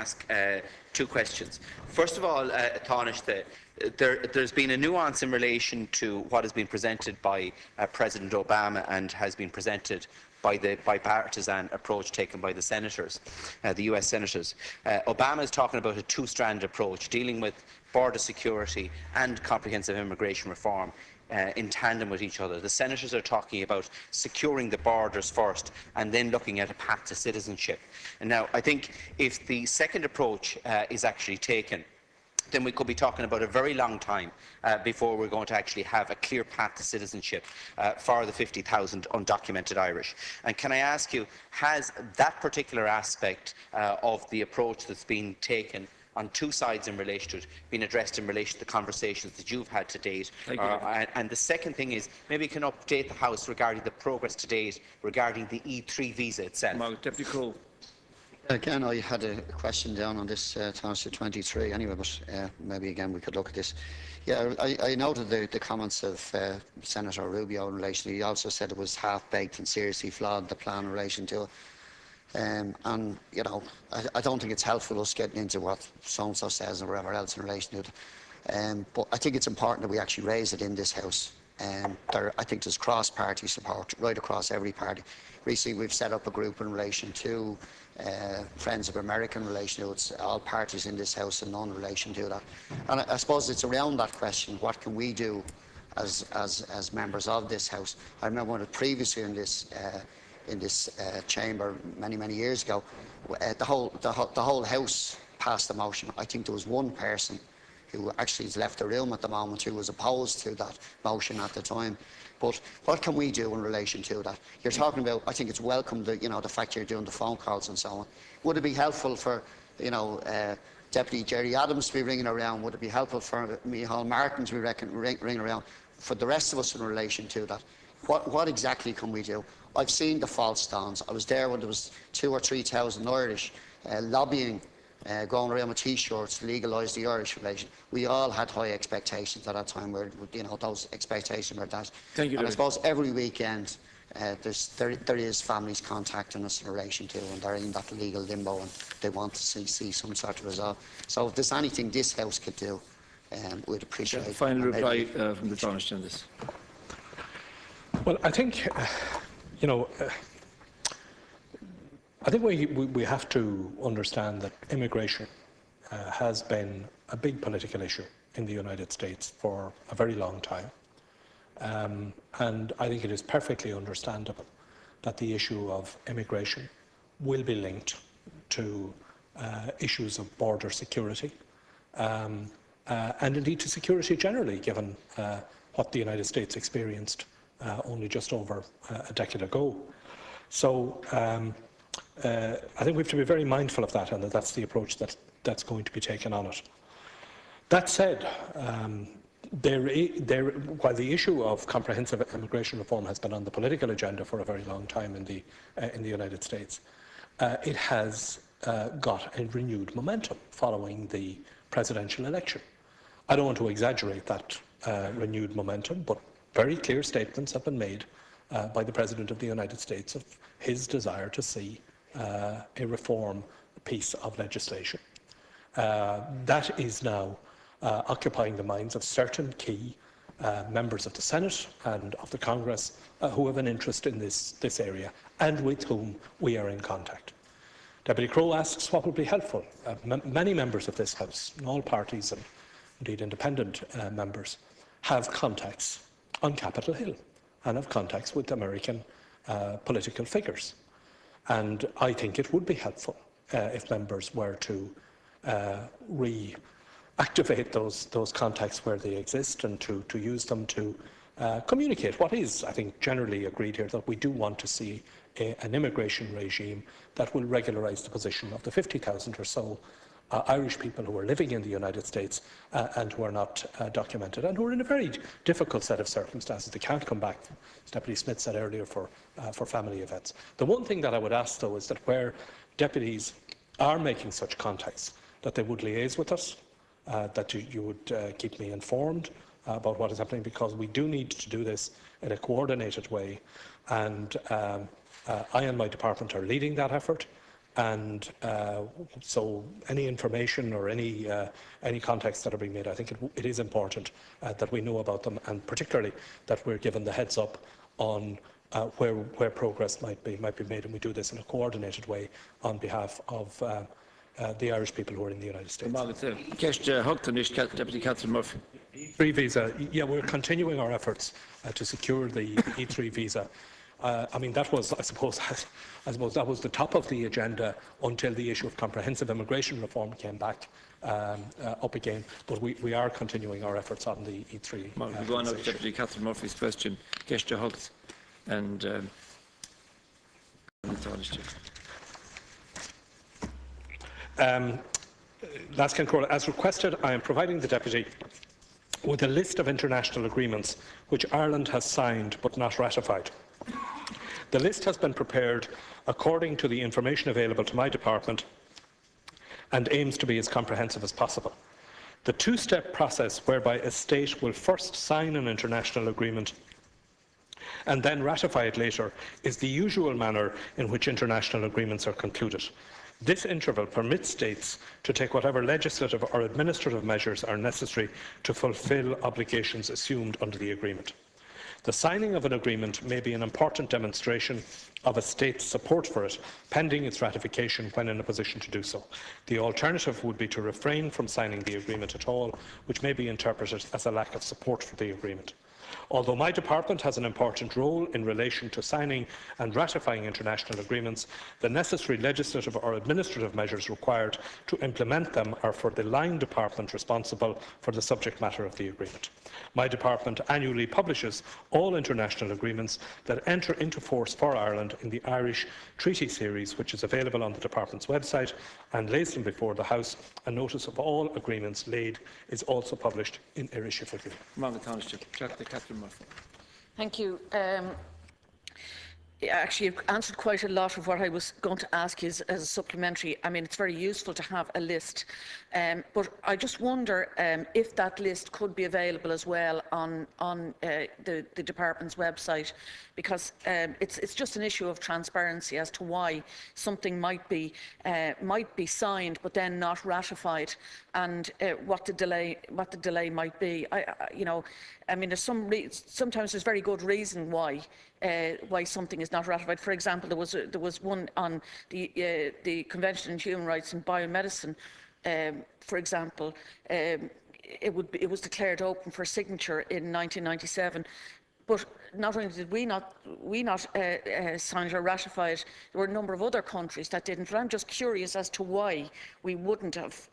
ask two questions. First of all, Tánaiste, there's been a nuance in relation to what has been presented by President Obama and has been presented by the bipartisan approach taken by the senators, the US senators. Obama is talking about a two-strand approach dealing with border security and comprehensive immigration reform in tandem with each other. The senators are talking about securing the borders first and then looking at a path to citizenship. And now, I think if the second approach is actually taken, then we could be talking about a very long time before we're going to actually have a clear path to citizenship for the 50,000 undocumented Irish. And can I ask you, has that particular aspect of the approach that's been taken on two sides in relation to it been addressed in relation to the conversations that you've had to date? And the second thing is, maybe you can update the House regarding the progress to date regarding the E3 visa itself. Deputy Crowe. Again, I had a question down on this Tánaiste 23 anyway, but maybe again we could look at this. Yeah, I noted the comments of Senator Rubio in relation to it. He also said it was half-baked and seriously flawed, the plan in relation to it. And, you know, I don't think it's helpful us getting into what so-and-so says or whatever else in relation to it. But I think it's important that we actually raise it in this House. I think there's cross-party support right across every party. Recently, we've set up a group in relation to Friends of America in relation to it. It's all parties in this House and none in relation to that. And I suppose it's around that question, what can we do as members of this House? I remember when it previously in this chamber many years ago, the whole House passed the motion. I think there was one person who actually has left the room at the moment who was opposed to that motion at the time. But what can we do in relation to that? You're talking about, I think it's welcome that, you know, the fact you're doing the phone calls and so on. Would it be helpful for, you know, Deputy Jerry Adams to be ringing around? Would it be helpful for Micheál Martin to be ringing around? For the rest of us in relation to that, what exactly can we do? I've seen the false dawns. I was there when there was 2,000 or 3,000 Irish lobbying, going around with T-shirts to legalise the Irish relation. We all had high expectations at that time, where, you know, those expectations were that. Thank you, and I suppose every weekend there is families contacting us in relation to, and they're in that legal limbo and they want to see some sort of resolve. So if there's anything this House could do, we'd appreciate it. Final reply from the Tánaiste on this. Well, I think, you know, I think we have to understand that immigration has been a big political issue in the United States for a very long time. And I think it is perfectly understandable that the issue of immigration will be linked to issues of border security and indeed to security generally, given what the United States experienced only just over a decade ago. So I think we have to be very mindful of that, and that's the approach that's going to be taken on it. That said, while the issue of comprehensive immigration reform has been on the political agenda for a very long time in the United States, it has got a renewed momentum following the presidential election. I don't want to exaggerate that renewed momentum, but very clear statements have been made by the President of the United States of his desire to see a reform piece of legislation. That is now occupying the minds of certain key members of the Senate and of the Congress who have an interest in this area and with whom we are in contact. Deputy Crowe asks what would be helpful. Many members of this House, all parties and indeed independent members, have contacts on Capitol Hill and have contacts with American political figures. And I think it would be helpful if members were to reactivate those contacts where they exist and to use them to communicate what is, I think, generally agreed here, that we do want to see an immigration regime that will regularise the position of the 50,000 or so Irish people who are living in the United States and who are not documented and who are in a very difficult set of circumstances. They can't come back, as Deputy Smith said earlier, for family events. The one thing that I would ask, though, is that where deputies are making such contacts, that they would liaise with us, that you would keep me informed about what is happening, because we do need to do this in a coordinated way. And I and my department are leading that effort. And so any information or any contacts that are being made, I think it is important that we know about them, and particularly that we're given the heads up on where progress might be made, and we do this in a coordinated way on behalf of the Irish people who are in the United States. Deputy Catherine Murphy. E3 visa, yeah, we're continuing our efforts to secure the E3 visa. I mean, that was, I suppose that was the top of the agenda until the issue of comprehensive immigration reform came back up again. But we are continuing our efforts on the E3. We go on to Deputy Catherine Murphy's question. Gesture Hugs and as requested, I am providing the Deputy with a list of international agreements which Ireland has signed but not ratified. The list has been prepared according to the information available to my department and aims to be as comprehensive as possible. The two-step process whereby a state will first sign an international agreement and then ratify it later is the usual manner in which international agreements are concluded. This interval permits states to take whatever legislative or administrative measures are necessary to fulfil obligations assumed under the agreement. The signing of an agreement may be an important demonstration of a state's support for it, pending its ratification when in a position to do so. The alternative would be to refrain from signing the agreement at all, which may be interpreted as a lack of support for the agreement. Although my department has an important role in relation to signing and ratifying international agreements, the necessary legislative or administrative measures required to implement them are for the line department responsible for the subject matter of the agreement. My department annually publishes all international agreements that enter into force for Ireland in the Irish Treaty Series, which is available on the department's website, and lays them before the House. A notice of all agreements laid is also published in Irish. Thank you. Actually, you've answered quite a lot of what I was going to ask you as a supplementary. I mean, it's very useful to have a list, but I just wonder if that list could be available as well on the department's website, because it's just an issue of transparency as to why something might be signed but then not ratified, and what the delay might be. I mean, sometimes there's very good reason why something is not ratified. For example, there was one on the Convention on Human Rights in Biomedicine. For example, it was declared open for signature in 1997. But not only did we not sign it or ratify it, there were a number of other countries that didn't. But I'm just curious as to why we wouldn't have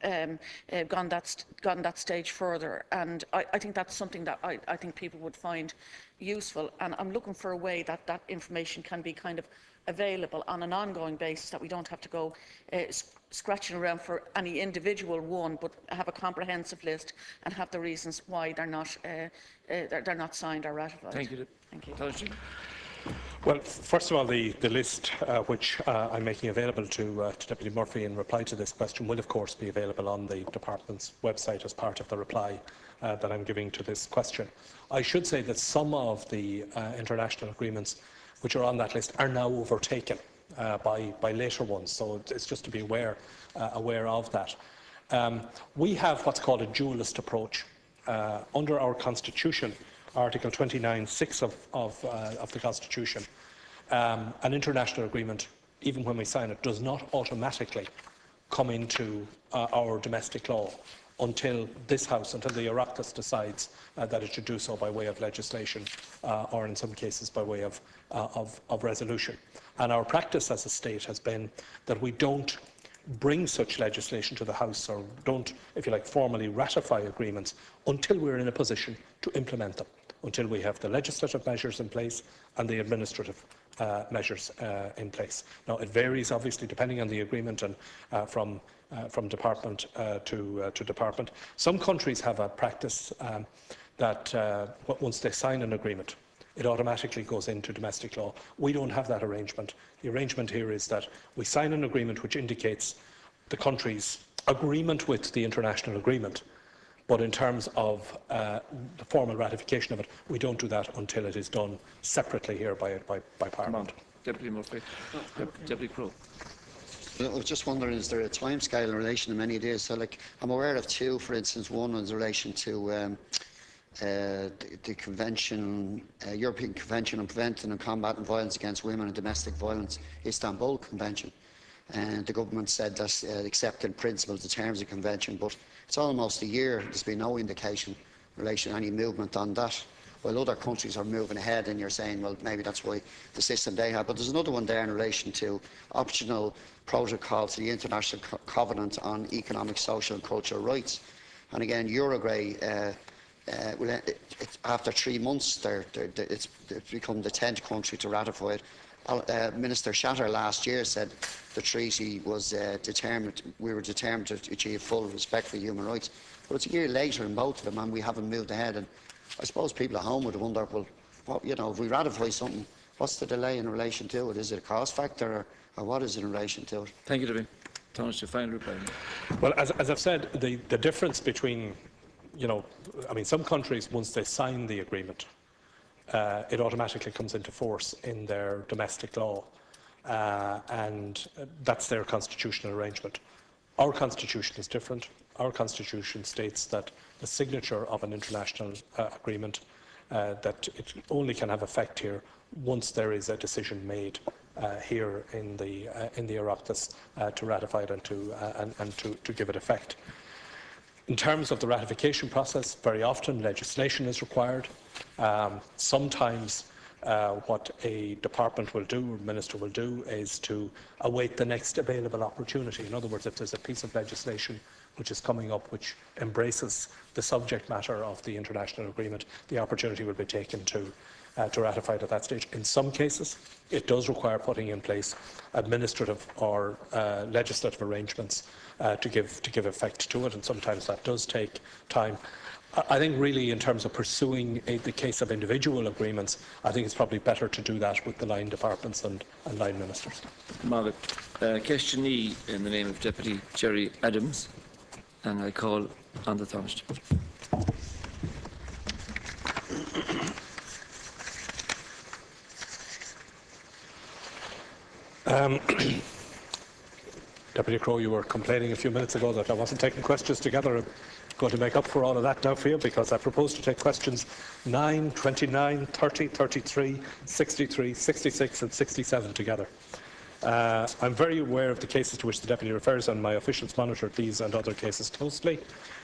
gone that stage further. And I think that's something that I think people would find useful. And I'm looking for a way that that information can be kind of available on an ongoing basis, that we don't have to go scratching around for any individual one, but have a comprehensive list and have the reasons why they're not signed or ratified. Thank you. Thank you. Well, first of all, the list which I'm making available to Deputy Murphy in reply to this question will, of course, be available on the department's website as part of the reply that I'm giving to this question. I should say that some of the international agreements which are on that list are now overtaken by later ones, so it's just to be aware of that. We have what's called a dualist approach. Under our Constitution, Article 29(6) of the Constitution, an international agreement, even when we sign it, does not automatically come into our domestic law until this House, until the Oireachtas decides that it should do so by way of legislation, or in some cases by way of resolution. And our practice as a state has been that we don't bring such legislation to the House, or don't, if you like, formally ratify agreements until we're in a position to implement them, until we have the legislative measures in place and the administrative measures in place. Now, it varies, obviously, depending on the agreement and from department to department. Some countries have a practice that once they sign an agreement, it automatically goes into domestic law. We don't have that arrangement. The arrangement here is that we sign an agreement which indicates the country's agreement with the international agreement, but in terms of the formal ratification of it, we don't do that until it is done separately here by Parliament. Deputy Murphy. Deputy Crowe. I was just wondering, is there a timescale in relation to many of these? So, like, I'm aware of two, for instance. One is in relation to the Convention, European Convention on Preventing and Combating Violence Against Women and Domestic Violence, Istanbul Convention. And the government said that accepted principle the terms of the convention, but it's almost a year. There's been no indication in relation to any movement on that. While other countries are moving ahead, and you're saying, well, maybe that's why the system they have. But there's another one there in relation to optional protocol to the International Covenant on Economic, Social and Cultural Rights. And again, Uruguay, after 3 months, it's become the 10th country to ratify it. Minister Shatter last year said the treaty was we were determined to achieve full respect for human rights. But it's a year later in both of them, and we haven't moved ahead. And I suppose people at home would wonder, well, what, if we ratify something, what's the delay in relation to it? Is it a cost factor, or what is it in relation to it? Thank you, Deputy. Taoiseach, your final reply. Well, as I've said, the difference between, some countries, once they sign the agreement, it automatically comes into force in their domestic law, and that's their constitutional arrangement. Our constitution is different. Our constitution states that the signature of an international agreement, that it only can have effect here once there is a decision made here in the Oireachtas to ratify it and to give it effect. In terms of the ratification process, very often legislation is required. Sometimes what a department will do, or minister will do, is to await the next available opportunity. In other words, if there's a piece of legislation which is coming up which embraces the subject matter of the international agreement, the opportunity will be taken to ratify it at that stage. In some cases, it does require putting in place administrative or legislative arrangements to give effect to it, and sometimes that does take time. I think really in terms of pursuing the case of individual agreements, I think it's probably better to do that with the line departments and line ministers. Margaret, question E in the name of Deputy Jerry Adams, and I call on the Taoiseach. Deputy Crowe, you were complaining a few minutes ago that I wasn't taking questions together. I'm going to make up for all of that now for you, because I propose to take questions 9, 29, 30, 33, 63, 66 and 67 together. I'm very aware of the cases to which the Deputy refers, and my officials monitor these and other cases closely.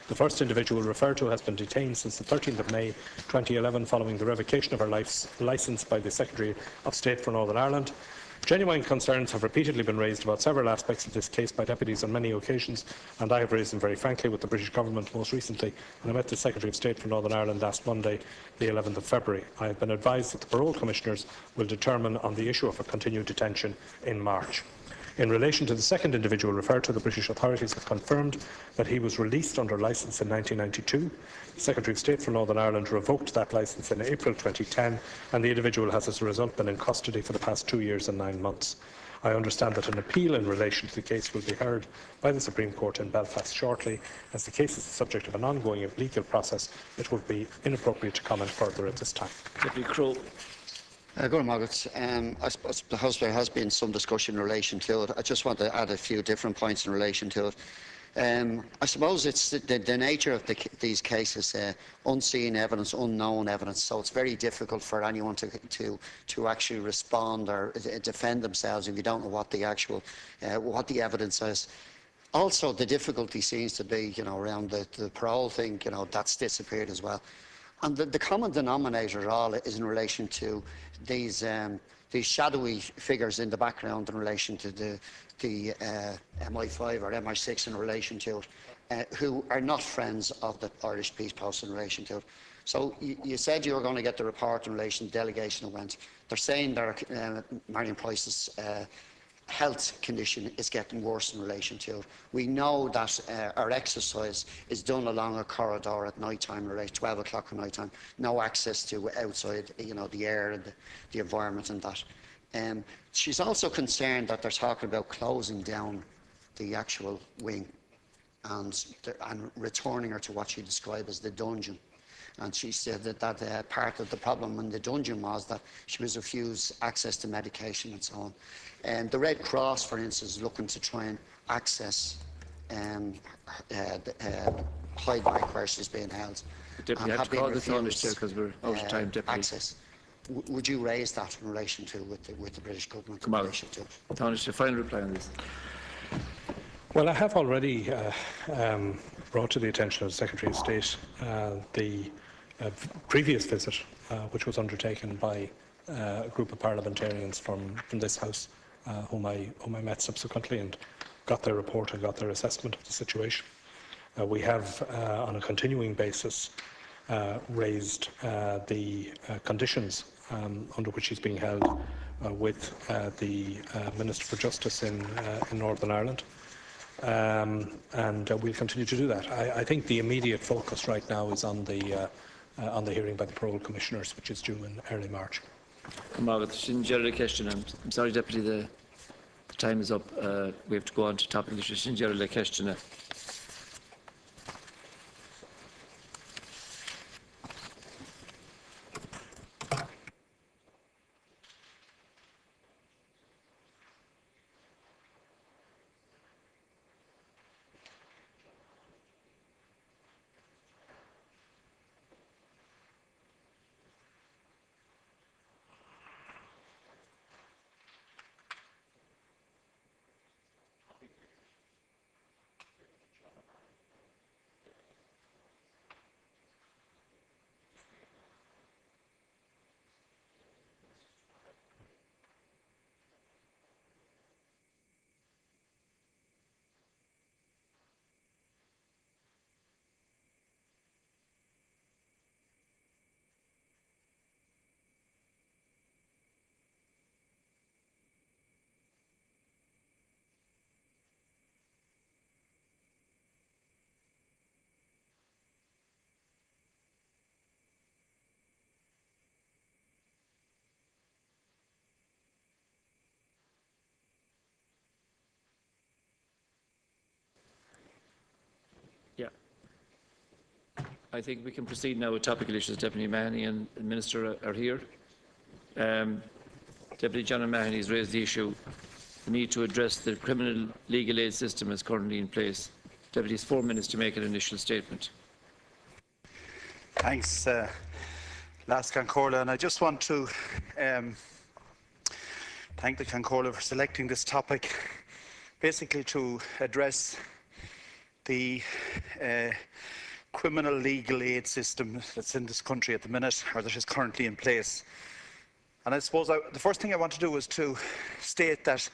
The first individual referred to has been detained since the 13th of May 2011 following the revocation of her licence by the Secretary of State for Northern Ireland. Genuine concerns have repeatedly been raised about several aspects of this case by deputies on many occasions, and I have raised them very frankly with the British Government most recently when I met the Secretary of State for Northern Ireland last Monday, the 11th of February. I have been advised that the parole commissioners will determine on the issue of her continued detention in March. In relation to the second individual referred to, the British authorities have confirmed that he was released under licence in 1992. The Secretary of State for Northern Ireland revoked that licence in April 2010, and the individual has as a result been in custody for the past 2 years and 9 months. I understand that an appeal in relation to the case will be heard by the Supreme Court in Belfast shortly. As the case is the subject of an ongoing legal process, it would be inappropriate to comment further at this time. Deputy Crowe. Good, Margaret. I suppose there has been some discussion in relation to it. I just want to add a few different points in relation to it. I suppose it's the nature of these cases, unseen evidence, unknown evidence, so it's very difficult for anyone to actually respond or defend themselves if you don't know what the actual what the evidence is. Also, the difficulty seems to be, around the parole thing, that's disappeared as well. And the common denominator at all is in relation to these shadowy figures in the background in relation to the MI5 or MI6 in relation to it, who are not friends of the Irish Peace Post in relation to it. So you said you were going to get the report in relation to the delegation that went. They're saying that Marion Price's health condition is getting worse in relation to it. We know that our exercise is done along a corridor at night time, around 12 o'clock at night time. No access to outside, the air and the environment and that. She's also concerned that they're talking about closing down the actual wing and returning her to what she described as the dungeon. and she said that part of the problem in the dungeon was that she was refused access to medication and so on. And the Red Cross, for instance, is looking to try and access hide back where she's being held. Deputy, I have to call this on because we're out of time, Deputy. Access. Would you raise that in relation to with the British government? Come on, Taoiseach, final reply on this. Well, I have already brought to the attention of the Secretary of State the previous visit, which was undertaken by a group of parliamentarians from this House, whom I met subsequently and got their report and got their assessment of the situation. We have, on a continuing basis, raised the conditions under which he's being held with the Minister for Justice in Northern Ireland. And we'll continue to do that. I think the immediate focus right now is on the hearing by the parole commissioners, which is due in early March. I'm sorry, Deputy, the time is up. We have to go on to topic the question. Yeah. I think we can proceed now with topical issues. Deputy Mahoney and the Minister are here. Deputy John Mahoney has raised the issue, the need to address the criminal legal aid system as currently in place. Deputy has 4 minutes to make an initial statement. Thanks, Last Concorla, and I just want to thank the Concorla for selecting this topic, basically to address the criminal legal aid system that's in this country at the minute, or that is currently in place. And I suppose the first thing I want to do is to state that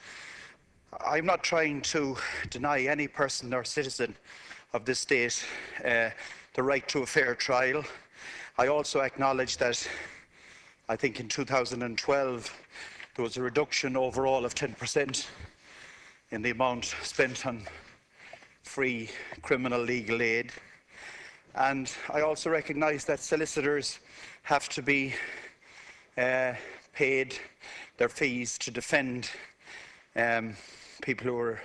I'm not trying to deny any person or citizen of this state the right to a fair trial. I also acknowledge that I think in 2012 there was a reduction overall of 10% in the amount spent on free criminal legal aid. And I also recognise that solicitors have to be paid their fees to defend people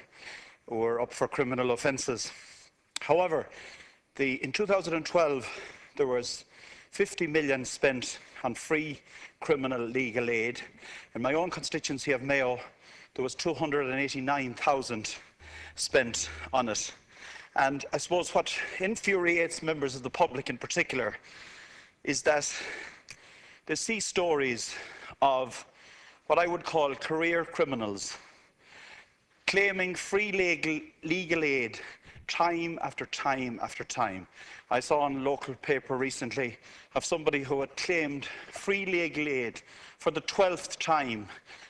who are up for criminal offences. However, in 2012 there was 50 million spent on free criminal legal aid. In my own constituency of Mayo, there was 289,000 spent on it. And I suppose what infuriates members of the public in particular is that they see stories of what I would call career criminals claiming free legal aid time after time after time. I saw in a local paper recently of somebody who had claimed free legal aid for the 12th time,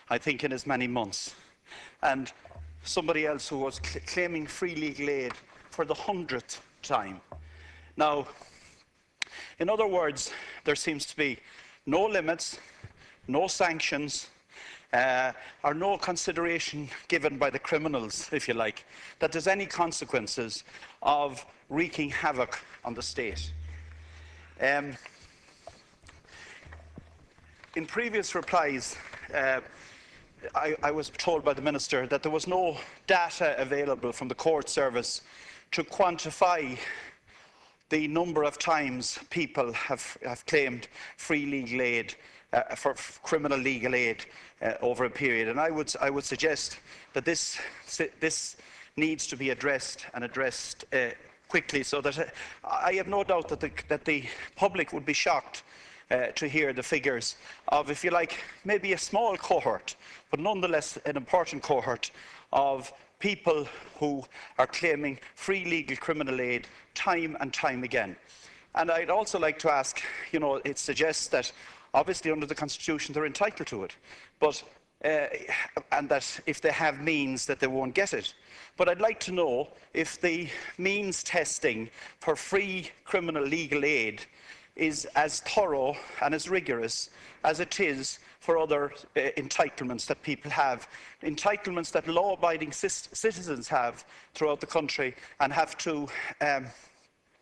I think in as many months, and somebody else who was claiming free legal aid for the 100th time. Now, in other words, there seems to be no limits, no sanctions, or no consideration given by the criminals, if you like, that there's any consequences of wreaking havoc on the state. In previous replies, I was told by the Minister that there was no data available from the court service to quantify the number of times people have claimed free legal aid for criminal legal aid over a period, and I would suggest that this needs to be addressed and addressed quickly, so that I have no doubt that the public would be shocked to hear the figures of, if you like, maybe a small cohort, but nonetheless an important cohort of people who are claiming free legal criminal aid time and time again. And I'd also like to ask, it suggests that obviously under the Constitution they're entitled to it, but and that if they have means that they won't get it. But I'd like to know if the means testing for free criminal legal aid is as thorough and as rigorous as it is for other entitlements that people have, entitlements that law-abiding citizens have throughout the country, and have to,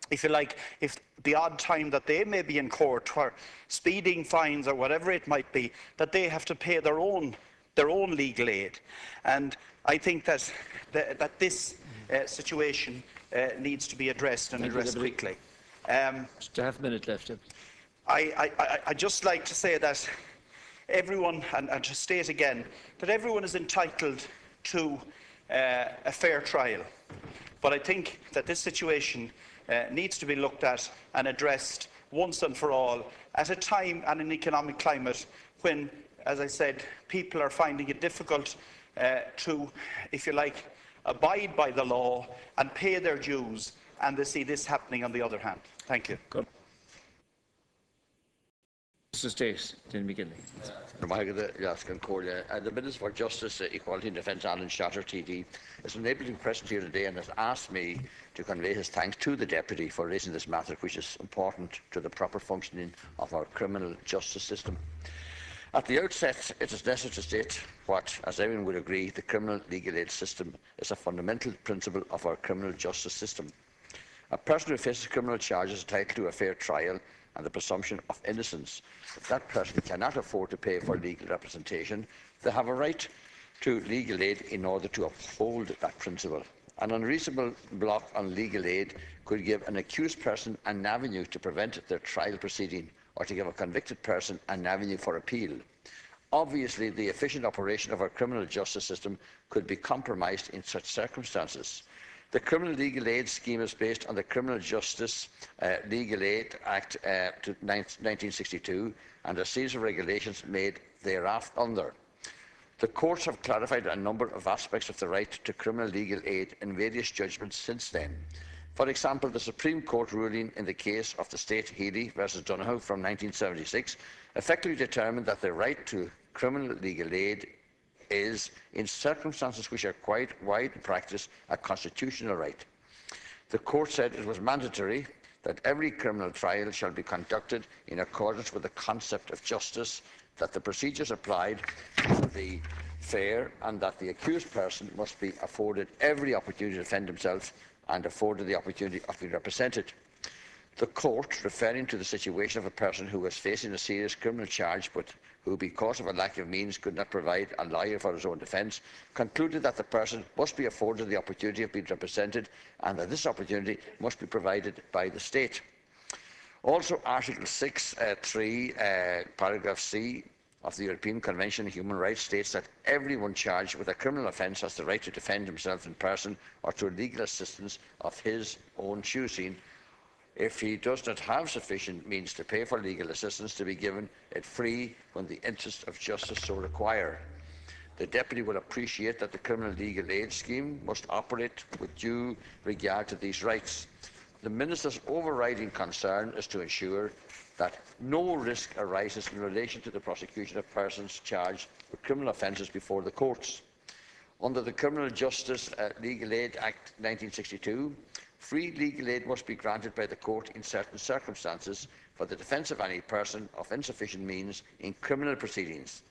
if you like, if the odd time that they may be in court for speeding fines or whatever it might be, that they have to pay their own legal aid. And I think that this situation needs to be addressed and addressed quickly. Just a half minute left. I'd just like to say that everyone, and to state again, that everyone is entitled to a fair trial. But I think that this situation needs to be looked at and addressed once and for all at a time and an economic climate when, as I said, people are finding it difficult to, if you like, abide by the law and pay their dues, and they see this happening on the other hand. Thank you. Good. Mr. State, Tim McGinley. The Minister for Justice, Equality and Defence, Alan Shatter, TD, is unable to be present here today and has asked me to convey his thanks to the Deputy for raising this matter, which is important to the proper functioning of our criminal justice system. At the outset, it is necessary to state what, as everyone would agree, the criminal legal aid system is a fundamental principle of our criminal justice system. A person who faces criminal charges is entitled to a fair trial and the presumption of innocence. If that person cannot afford to pay for legal representation, they have a right to legal aid in order to uphold that principle. An unreasonable block on legal aid could give an accused person an avenue to prevent their trial proceeding, or to give a convicted person an avenue for appeal. Obviously, the efficient operation of our criminal justice system could be compromised in such circumstances. The Criminal Legal Aid Scheme is based on the Criminal Justice Legal Aid Act 1962 and a series of regulations made thereafter. The courts have clarified a number of aspects of the right to criminal legal aid in various judgments since then. For example, the Supreme Court ruling in the case of the State Healy versus Donoghue from 1976 effectively determined that the right to criminal legal aid is, in circumstances which are quite wide in practice, a constitutional right. The court said it was mandatory that every criminal trial shall be conducted in accordance with the concept of justice, that the procedures applied must be fair, and that the accused person must be afforded every opportunity to defend himself and afforded the opportunity of being represented. The court, referring to the situation of a person who was facing a serious criminal charge but who, because of a lack of means, could not provide a lawyer for his own defence, concluded that the person must be afforded the opportunity of being represented and that this opportunity must be provided by the state. Also, Article 6(3), paragraph C of the European Convention on Human Rights states that everyone charged with a criminal offence has the right to defend himself in person or through legal assistance of his own choosing, if he does not have sufficient means to pay for legal assistance, to be given it free when the interests of justice so require. The Deputy will appreciate that the Criminal Legal Aid Scheme must operate with due regard to these rights. The Minister's overriding concern is to ensure that no risk arises in relation to the prosecution of persons charged with criminal offences before the courts. Under the Criminal Justice Legal Aid Act 1962, free legal aid must be granted by the court in certain circumstances for the defence of any person of insufficient means in criminal proceedings.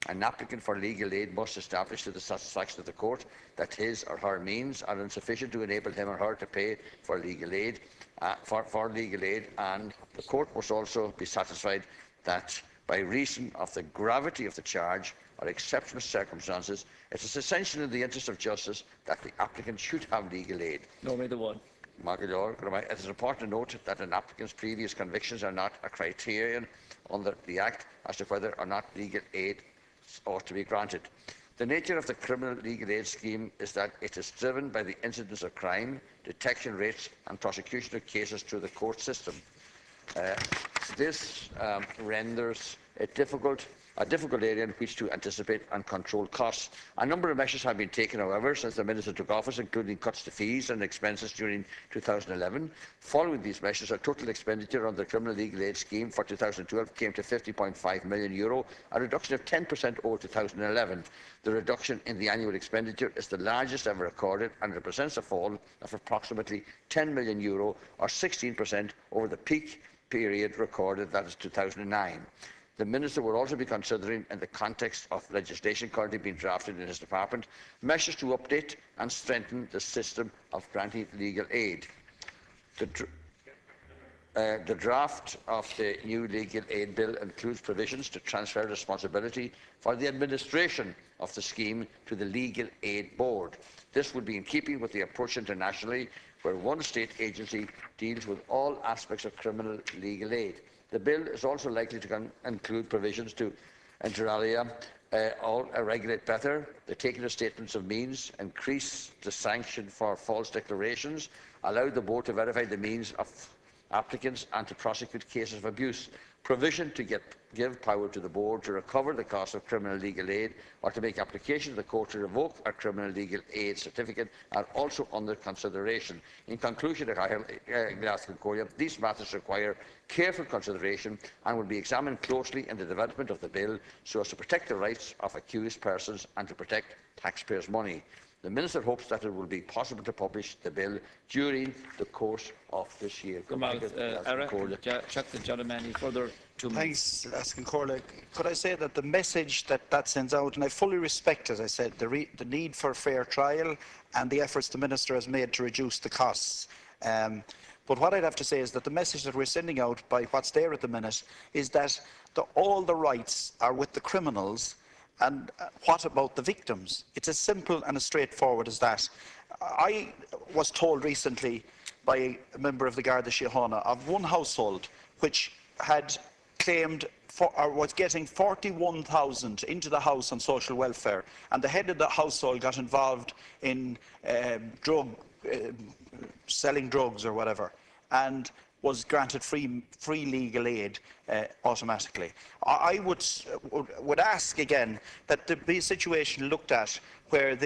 An applicant for legal aid must establish to the satisfaction of the court that his or her means are insufficient to enable him or her to pay for legal aid, and the court must also be satisfied that, by reason of the gravity of the charge or exceptional circumstances, it is essential in the interest of justice that the applicant should have legal aid. No, may the one. It is important to note that an applicant's previous convictions are not a criterion under the Act as to whether or not legal aid ought to be granted. The nature of the criminal legal aid scheme is that it is driven by the incidence of crime, detection rates and prosecution of cases through the court system. This renders it a difficult area in which to anticipate and control costs. A number of measures have been taken, however, since the Minister took office, including cuts to fees and expenses during 2011. Following these measures, our total expenditure on the criminal legal aid scheme for 2012 came to €50.5 million, a reduction of 10% over 2011. The reduction in the annual expenditure is the largest ever recorded and represents a fall of approximately €10 million, or 16% over the peak period recorded, that is 2009. The Minister will also be considering, in the context of legislation currently being drafted in his department, measures to update and strengthen the system of granting legal aid. The draft of the new legal aid bill includes provisions to transfer responsibility for the administration of the scheme to the Legal Aid Board. This would be in keeping with the approach internationally, where one state agency deals with all aspects of criminal legal aid. The bill is also likely to include provisions to, inter alia, regulate better the taking of statements of means, increase the sanction for false declarations, allow the board to verify the means of applicants and to prosecute cases of abuse, provision to give power to the board to recover the cost of criminal legal aid or to make application to the court to revoke a criminal legal aid certificate are also under consideration. In conclusion, these matters require careful consideration and will be examined closely in the development of the bill so as to protect the rights of accused persons and to protect taxpayers' money. The Minister hopes that it will be possible to publish the bill during the course of this year. Thanks, Askin Corley. Could I say that the message that sends out, and I fully respect, as I said, the need for fair trial and the efforts the Minister has made to reduce the costs. But what I'd have to say is that the message that we're sending out by what's there at the minute is that all the rights are with the criminals. And what about the victims? It's as simple and as straightforward as that. I was told recently by a member of the Garda Síochána of one household which had claimed or was getting 41,000 into the house on social welfare, and the head of the household got involved in selling drugs or whatever, and was granted free legal aid automatically. I would ask again that there be a situation looked at where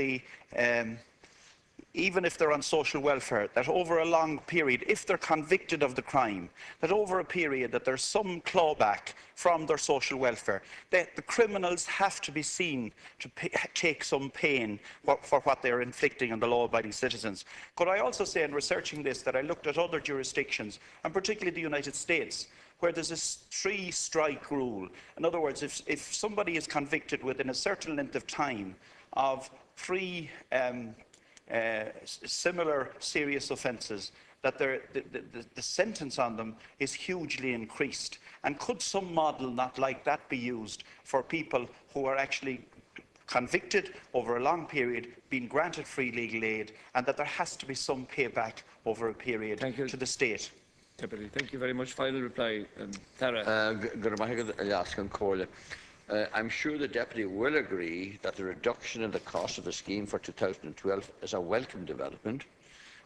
even if they're on social welfare, that over a long period, if they're convicted of the crime, that over a period that there's some clawback from their social welfare, that the criminals have to be seen to take some pain for what they're inflicting on the law-abiding citizens. Could I also say in researching this that I looked at other jurisdictions, and particularly the United States, where there's a three-strike rule. In other words, if somebody is convicted within a certain length of time of three similar serious offences, that the sentence on them is hugely increased. And could some model not like that be used for people who are actually convicted over a long period, being granted free legal aid, and that there has to be some payback over a period to the state? Deputy, thank you very much. Final reply, Tara. I'm sure the Deputy will agree that the reduction in the cost of the scheme for 2012 is a welcome development,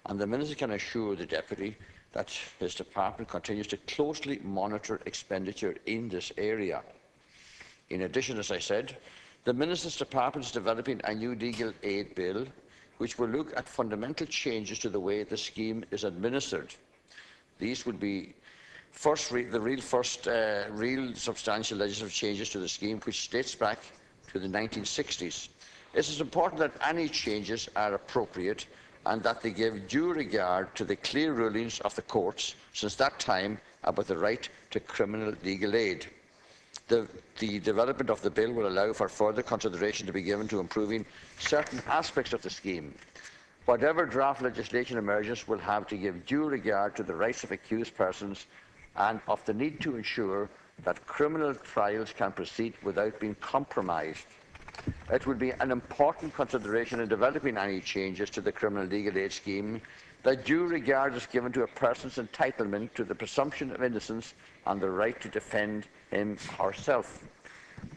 and the Minister can assure the Deputy that his department continues to closely monitor expenditure in this area. In addition, as I said, the Minister's department is developing a new legal aid bill which will look at fundamental changes to the way the scheme is administered. These would be real substantial legislative changes to the scheme, which dates back to the 1960s. It is important that any changes are appropriate and that they give due regard to the clear rulings of the courts since that time about the right to criminal legal aid. The development of the bill will allow for further consideration to be given to improving certain aspects of the scheme. Whatever draft legislation emerges will have to give due regard to the rights of accused persons and of the need to ensure that criminal trials can proceed without being compromised. It will be an important consideration in developing any changes to the criminal legal aid scheme that due regard is given to a person's entitlement to the presumption of innocence and the right to defend him herself.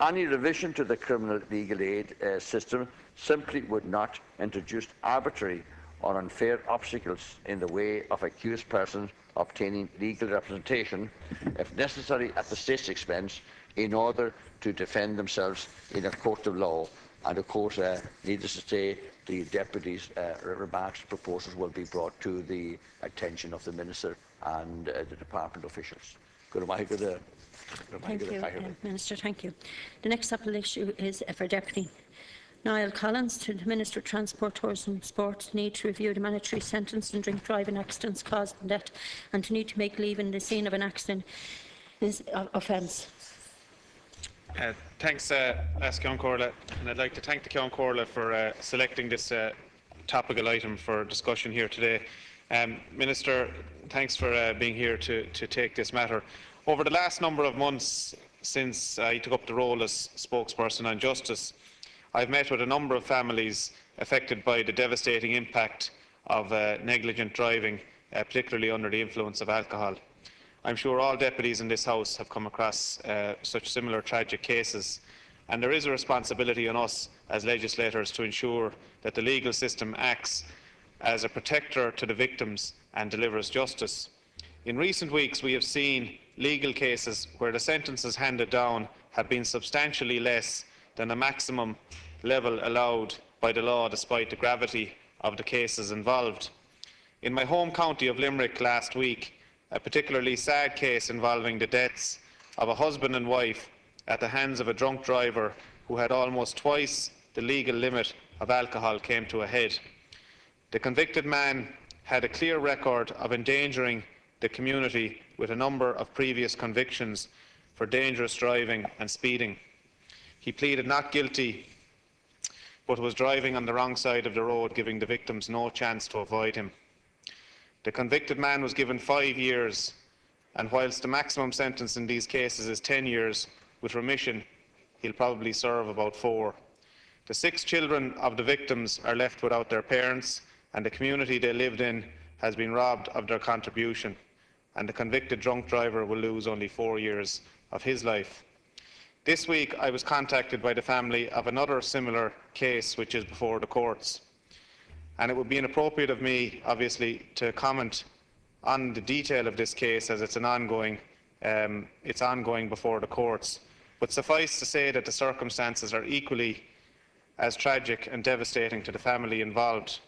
Any revision to the criminal legal aid system simply would not introduce arbitrary or unfair obstacles in the way of accused persons obtaining legal representation, if necessary at the state's expense, in order to defend themselves in a court of law. And of course, needless to say, the Deputy's remarks, proposals will be brought to the attention of the Minister and the Department officials. Thank you, Minister. Thank you. The next supplementary issue is for Deputy. Niall Collins to the Minister of Transport, Tourism and Sport. Need to review the mandatory sentence in drink driving accidents causing death, and to need to make leaving the scene of an accident is offence. Thanks, Ceann Comhairle, and I'd like to thank the Ceann Comhairle for selecting this topical item for discussion here today. Minister, thanks for being here to take this matter. Over the last number of months since I took up the role as spokesperson on justice, I've met with a number of families affected by the devastating impact of negligent driving, particularly under the influence of alcohol. I'm sure all deputies in this House have come across such similar tragic cases, and there is a responsibility on us as legislators to ensure that the legal system acts as a protector to the victims and delivers justice. In recent weeks, we have seen legal cases where the sentences handed down have been substantially less than the maximum level allowed by the law, despite the gravity of the cases involved. In my home county of Limerick last week, a particularly sad case involving the deaths of a husband and wife at the hands of a drunk driver who had almost twice the legal limit of alcohol came to a head. The convicted man had a clear record of endangering the community with a number of previous convictions for dangerous driving and speeding. He pleaded not guilty, but was driving on the wrong side of the road, giving the victims no chance to avoid him. The convicted man was given 5 years, and whilst the maximum sentence in these cases is 10 years, with remission, he'll probably serve about 4. The 6 children of the victims are left without their parents, and the community they lived in has been robbed of their contribution, and the convicted drunk driver will lose only 4 years of his life. This week, I was contacted by the family of another similar case which is before the courts. And it would be inappropriate of me, obviously, to comment on the detail of this case as it's ongoing before the courts. But suffice to say that the circumstances are equally as tragic and devastating to the family involved.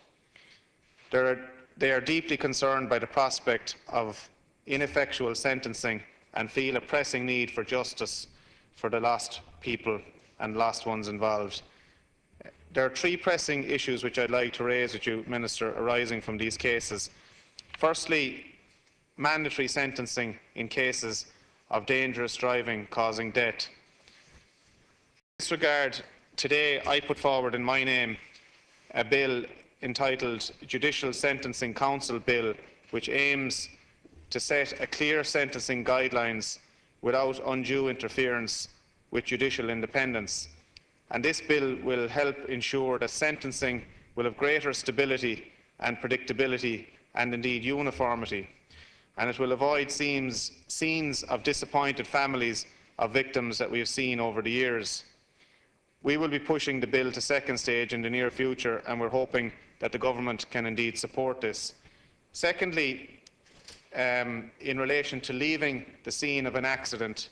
They are deeply concerned by the prospect of ineffectual sentencing and feel a pressing need for justice for the lost people and lost ones involved. There are 3 pressing issues which I'd like to raise with you, Minister, arising from these cases. Firstly, mandatory sentencing in cases of dangerous driving causing death. In this regard, today I put forward in my name a bill entitled Judicial Sentencing Council Bill, which aims to set a clear sentencing guidelines without undue interference with judicial independence. And this bill will help ensure that sentencing will have greater stability and predictability and indeed uniformity. And it will avoid scenes of disappointed families of victims that we have seen over the years. We will be pushing the bill to second stage in the near future, and we're hoping that the government can indeed support this. Secondly, in relation to leaving the scene of an accident,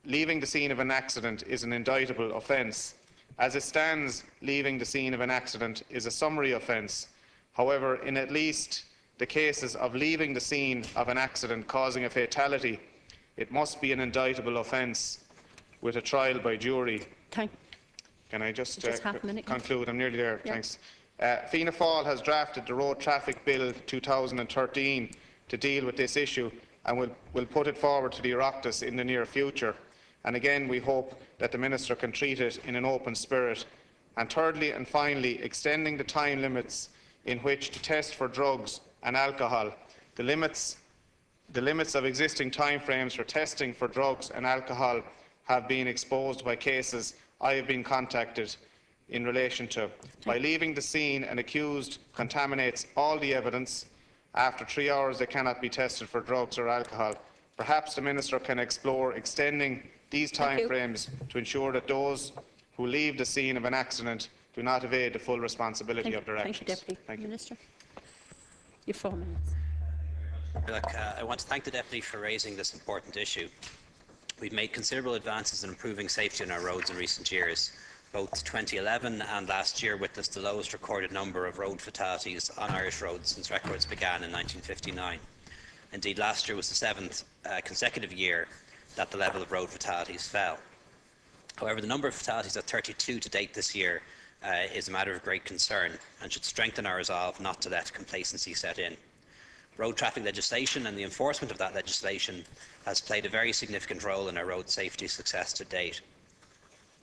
leaving the scene of an accident is an indictable offence. As it stands, leaving the scene of an accident is a summary offence. However, in at least the cases of leaving the scene of an accident causing a fatality, it must be an indictable offence with a trial by jury. Can I just conclude? I'm nearly there. Yeah. Thanks. Fianna Fáil has drafted the Road Traffic Bill 2013 to deal with this issue, and we'll put it forward to the Oireachtas in the near future. And again, we hope that the Minister can treat it in an open spirit. And thirdly and finally, extending the time limits in which to test for drugs and alcohol. The limits of existing timeframes for testing for drugs and alcohol have been exposed by cases I have been contacted in relation to. By leaving the scene, an accused contaminates all the evidence, After 3 hours, they cannot be tested for drugs or alcohol. Perhaps the Minister can explore extending these timeframes to ensure that those who leave the scene of an accident do not evade the full responsibility of their actions. Thank you, Deputy Minister. You have 4 minutes. Look, I want to thank the Deputy for raising this important issue. We've made considerable advances in improving safety on our roads in recent years. Both 2011 and last year witnessed the lowest recorded number of road fatalities on Irish roads since records began in 1959. Indeed, last year was the 7th consecutive year that the level of road fatalities fell. However, the number of fatalities at 32 to date this year is a matter of great concern and should strengthen our resolve not to let complacency set in. Road traffic legislation and the enforcement of that legislation has played a very significant role in our road safety success to date.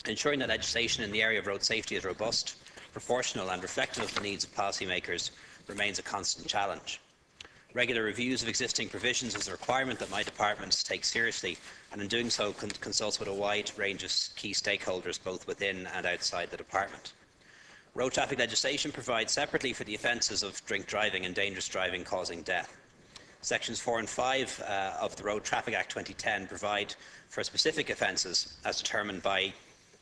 Ensuring that legislation in the area of road safety is robust, proportional and reflective of the needs of policymakers remains a constant challenge. Regular reviews of existing provisions is a requirement that my department takes seriously, and in doing so consults with a wide range of key stakeholders both within and outside the department. Road traffic legislation provides separately for the offences of drink driving and dangerous driving causing death. Sections 4 and 5 of the Road Traffic Act 2010 provide for specific offences as determined by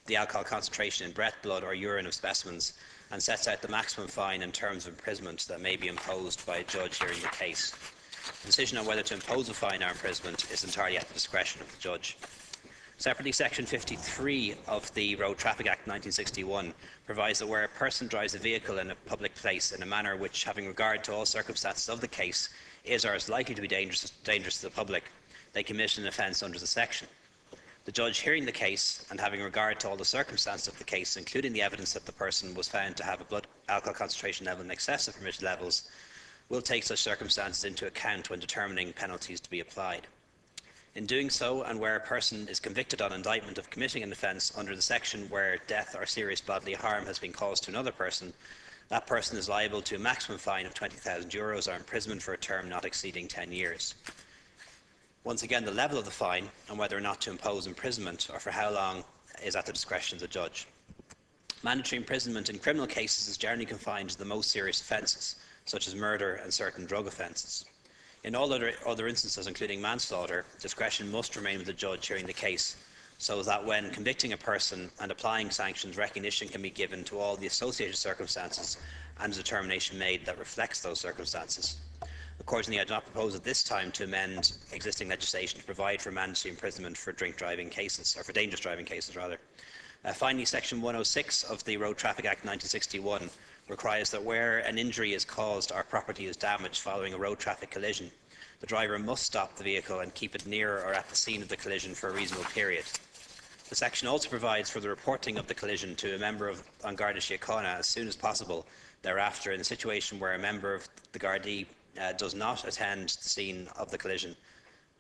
the alcohol concentration in breath, blood or urine of specimens, and sets out the maximum fine and terms of imprisonment that may be imposed by a judge hearing the case. The decision on whether to impose a fine or imprisonment is entirely at the discretion of the judge. Separately, Section 53 of the Road Traffic Act 1961 provides that where a person drives a vehicle in a public place in a manner which, having regard to all circumstances of the case, is or is likely to be dangerous to the public, they commit an offence under the section. The judge hearing the case and having regard to all the circumstances of the case, including the evidence that the person was found to have a blood alcohol concentration level in excess of permitted levels, will take such circumstances into account when determining penalties to be applied. In doing so, and where a person is convicted on indictment of committing an offence under the section where death or serious bodily harm has been caused to another person, that person is liable to a maximum fine of €20,000 or imprisonment for a term not exceeding 10 years. Once again, the level of the fine and whether or not to impose imprisonment or for how long is at the discretion of the judge. Mandatory imprisonment in criminal cases is generally confined to the most serious offences, such as murder and certain drug offences. In all other instances, including manslaughter, discretion must remain with the judge hearing the case, so that when convicting a person and applying sanctions, recognition can be given to all the associated circumstances and a determination made that reflects those circumstances. Accordingly, I do not propose at this time to amend existing legislation to provide for mandatory imprisonment for drink driving cases, or for dangerous driving cases rather. Finally, Section 106 of the Road Traffic Act 1961 requires that where an injury is caused or property is damaged following a road traffic collision, the driver must stop the vehicle and keep it near or at the scene of the collision for a reasonable period. The section also provides for the reporting of the collision to a member of An Garda Síochána as soon as possible thereafter in a situation where a member of the Gardaí does not attend the scene of the collision.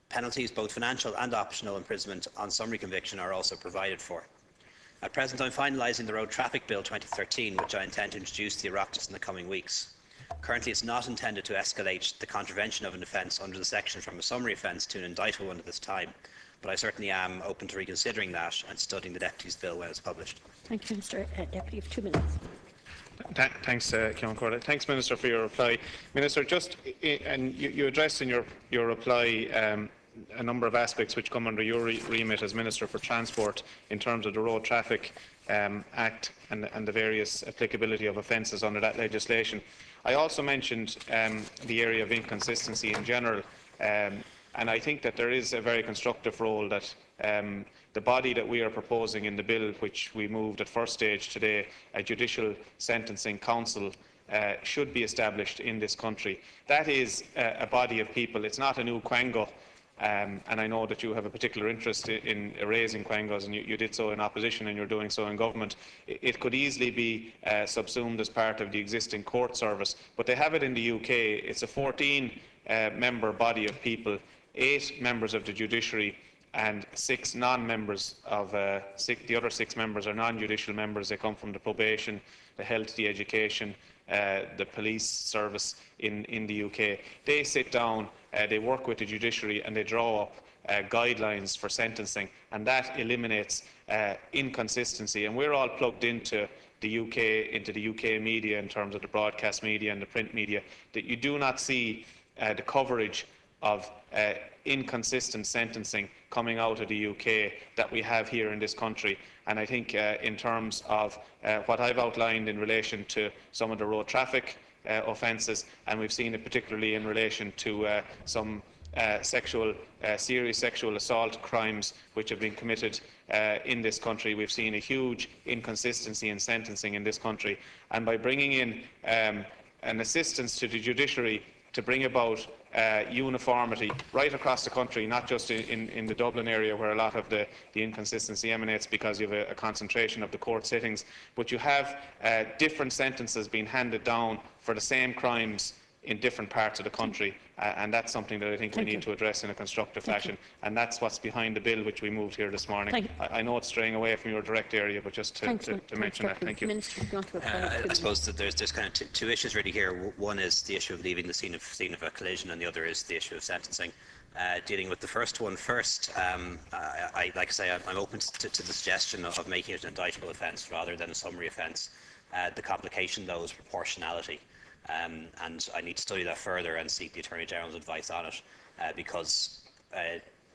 Penalties, both financial and optional imprisonment on summary conviction, are also provided for. At present, I am finalising the Road Traffic Bill 2013, which I intend to introduce to the Oireachtas in the coming weeks. Currently, it is not intended to escalate the contravention of an offence under the section from a summary offence to an indictable one at this time, but I certainly am open to reconsidering that and studying the Deputy's bill when it is published. Thank you, Mr. Deputy. You have 2 minutes. Thanks, Ceann Corlett. Thanks, Minister, for your reply. Minister, and you addressed in your reply a number of aspects which come under your remit as Minister for Transport in terms of the Road Traffic Act and the various applicability of offences under that legislation. I also mentioned the area of inconsistency in general, and I think that there is a very constructive role that the body that we are proposing in the bill, which we moved at first stage today, a Judicial Sentencing Council, should be established in this country. That is a body of people. It's not a new quango, and I know that you have a particular interest in raising quangos, and you did so in opposition and you're doing so in government. It could easily be subsumed as part of the existing court service, but they have it in the UK. It's a 14-member body of people, 8 members of the judiciary and 6 non-members of the other 6 members are non-judicial members. They come from the probation, the health, the education, the police service in the UK. They sit down, they work with the judiciary, and they draw up guidelines for sentencing, and that eliminates inconsistency. And we're all plugged into the UK media in terms of the broadcast media and the print media, that you do not see the coverage of inconsistent sentencing coming out of the UK that we have here in this country. And I think in terms of what I've outlined in relation to some of the road traffic offences, and we've seen it particularly in relation to some serious sexual assault crimes which have been committed in this country. We've seen a huge inconsistency in sentencing in this country, and by bringing in an assistance to the judiciary to bring about uniformity right across the country, not just in the Dublin area where a lot of the inconsistency emanates because you have a concentration of the court sittings, but you have different sentences being handed down for the same crimes in different parts of the country, and that's something that I think we need to address in a constructive fashion, and that's what's behind the bill which we moved here this morning. I know it's straying away from your direct area, but just to mention that. Thank you. Minister, I suppose that there's kind of two issues really here. One is the issue of leaving the scene of a collision, and the other is the issue of sentencing. Dealing with the first one first, like I say, I'm open to the suggestion of making it an indictable offence rather than a summary offence. The complication, though, is proportionality. And I need to study that further and seek the Attorney General's advice on it, because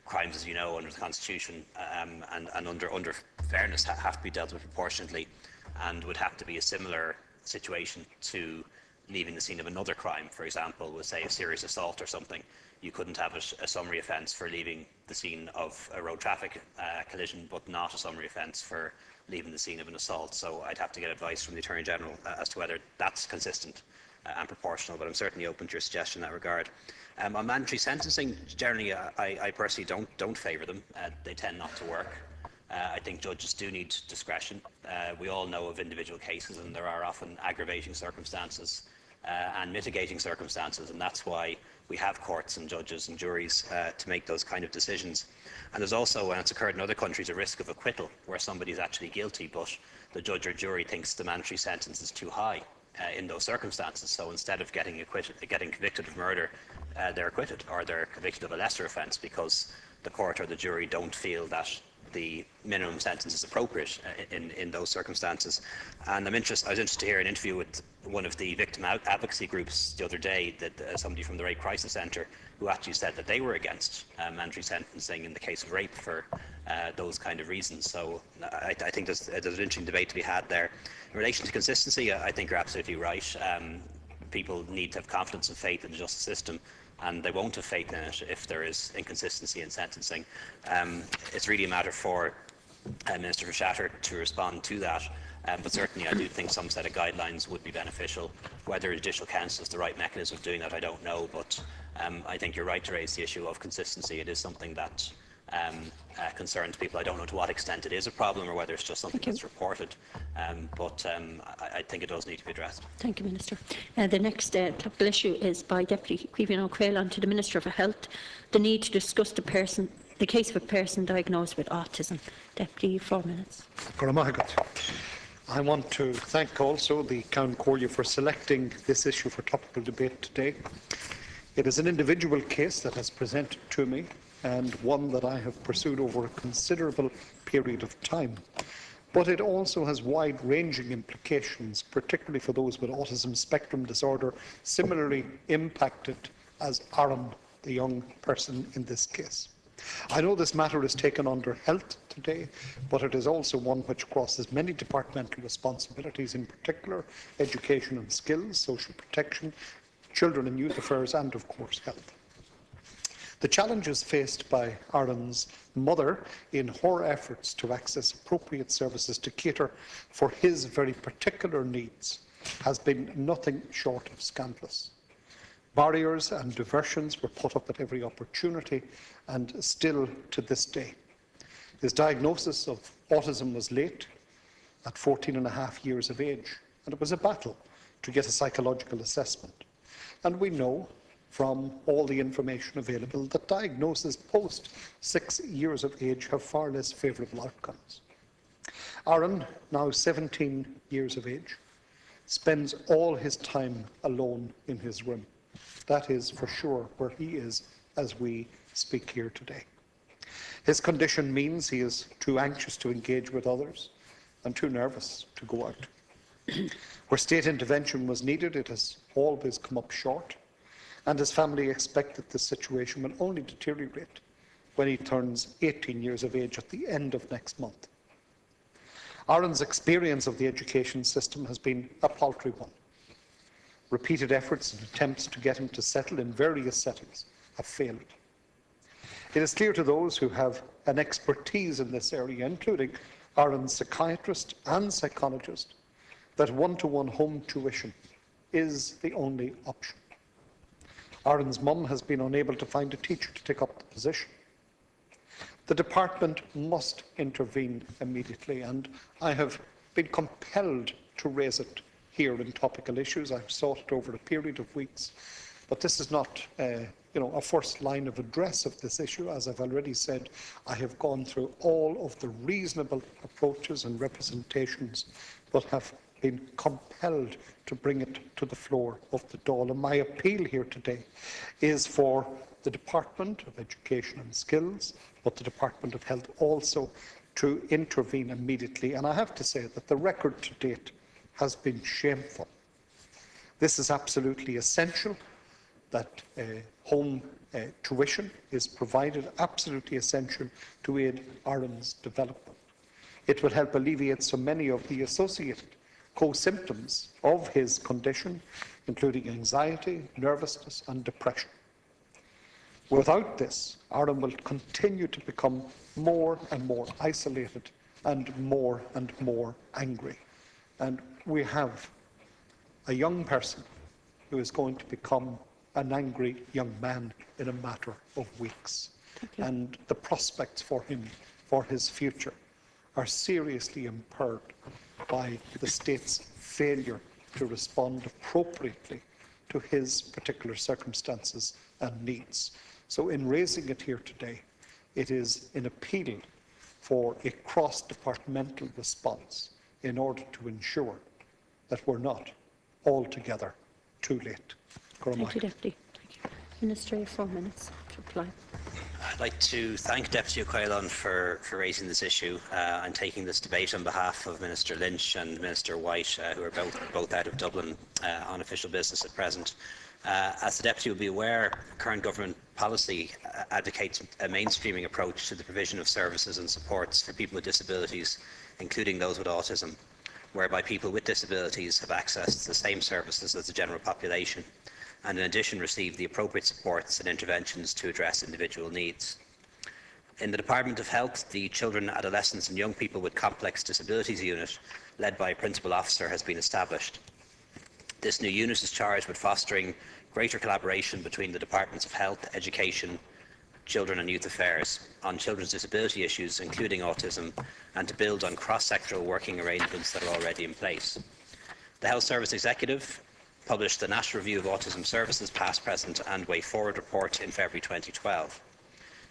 crimes, as you know, under the Constitution and under fairness have to be dealt with proportionately, and would have to be a similar situation to leaving the scene of another crime. For example, with, say, a serious assault or something, you couldn't have a summary offence for leaving the scene of a road traffic collision, but not a summary offence for leaving the scene of an assault. So I'd have to get advice from the Attorney General as to whether that's consistent and proportional, but I'm certainly open to your suggestion in that regard. On mandatory sentencing, generally, I personally don't favour them. They tend not to work. I think judges do need discretion. We all know of individual cases, and there are often aggravating circumstances and mitigating circumstances, and that's why we have courts and judges and juries to make those kind of decisions. And there's also, and it's occurred in other countries, a risk of acquittal where somebody is actually guilty, but the judge or jury thinks the mandatory sentence is too high in those circumstances. So instead of getting convicted of murder, they're acquitted, or they're convicted of a lesser offence because the court or the jury don't feel that the minimum sentence is appropriate in those circumstances. And I was interested to hear an interview with one of the victim advocacy groups the other day, that somebody from the Rape Crisis Centre, who actually said that they were against mandatory sentencing in the case of rape for those kind of reasons. So I think there's an interesting debate to be had there. In relation to consistency, I think you're absolutely right. People need to have confidence and faith in the justice system, and they won't have faith in it if there is inconsistency in sentencing. It's really a matter for Minister Shatter to respond to that. But certainly I do think some set of guidelines would be beneficial. Whether the Judicial Council is the right mechanism of doing that, I don't know, but I think you're right to raise the issue of consistency. It is something that concerns people. I don't know to what extent it is a problem or whether it's just something that's reported, but I think it does need to be addressed. Thank you, Minister. The next topical issue is by Deputy Caoimhín O'Quail to the Minister for Health, the need to discuss the case of a person diagnosed with autism. Deputy, 4 minutes. I want to thank also the County Corlia for selecting this issue for topical debate today. It is an individual case that has presented to me, and one that I have pursued over a considerable period of time. But it also has wide-ranging implications, particularly for those with autism spectrum disorder, similarly impacted as Aaron, the young person in this case. I know this matter is taken under health today, but it is also one which crosses many departmental responsibilities, in particular education and skills, social protection, children and youth affairs, and of course health. The challenges faced by Aaron's mother in her efforts to access appropriate services to cater for his very particular needs has been nothing short of scandalous. Barriers and diversions were put up at every opportunity, and still to this day. His diagnosis of autism was late, at 14.5 years of age, and it was a battle to get a psychological assessment. And we know from all the information available that diagnoses post 6 years of age have far less favourable outcomes. Aaron, now 17 years of age, spends all his time alone in his room. That is for sure where he is as we speak here today. His condition means he is too anxious to engage with others and too nervous to go out. Where state intervention was needed, it has always come up short. and his family expect that this situation will only deteriorate when he turns 18 years of age at the end of next month. Aaron's experience of the education system has been a paltry one. Repeated efforts and attempts to get him to settle in various settings have failed. It is clear to those who have an expertise in this area, including Aaron's psychiatrist and psychologist, that one-to-one home tuition is the only option. Aaron's mum has been unable to find a teacher to take up the position. The department must intervene immediately, and I have been compelled to raise it here in topical issues. I've sought it over a period of weeks, but this is not a first line of address of this issue. As I've already said, I have gone through all of the reasonable approaches and representations, but have been compelled to bring it to the floor of the Dáil. And my appeal here today is for the Department of Education and Skills, but the Department of Health also, to intervene immediately. And I have to say that the record to date has been shameful. This is absolutely essential, that home tuition is provided, absolutely essential to aid Aaron's development. It will help alleviate so many of the associated co-symptoms of his condition, including anxiety, nervousness and depression. Without this, Aaron will continue to become more and more isolated and more angry. And we have a young person who is going to become an angry young man in a matter of weeks. And the prospects for him, for his future, are seriously impaired by the state's failure to respond appropriately to his particular circumstances and needs. So in raising it here today, it is an appeal for a cross-departmental response in order to ensure that we're not altogether too late. Thank you, Deputy. Thank you. Minister, you have 4 minutes to reply. I'd like to thank Deputy O'Quillan for raising this issue and taking this debate on behalf of Minister Lynch and Minister White, who are both out of Dublin on official business at present. As the Deputy will be aware, current government policy advocates a mainstreaming approach to the provision of services and supports for people with disabilities, including those with autism, whereby people with disabilities have access to the same services as the general population, and in addition receive the appropriate supports and interventions to address individual needs. In the Department of Health, the Children, Adolescents and Young People with Complex Disabilities Unit, led by a Principal Officer, has been established. This new unit is charged with fostering greater collaboration between the Departments of Health, Education, Children and Youth Affairs on children's disability issues, including autism, and to build on cross-sectoral working arrangements that are already in place. The Health Service Executive published the National Review of Autism Services Past, Present and Way Forward report in February 2012.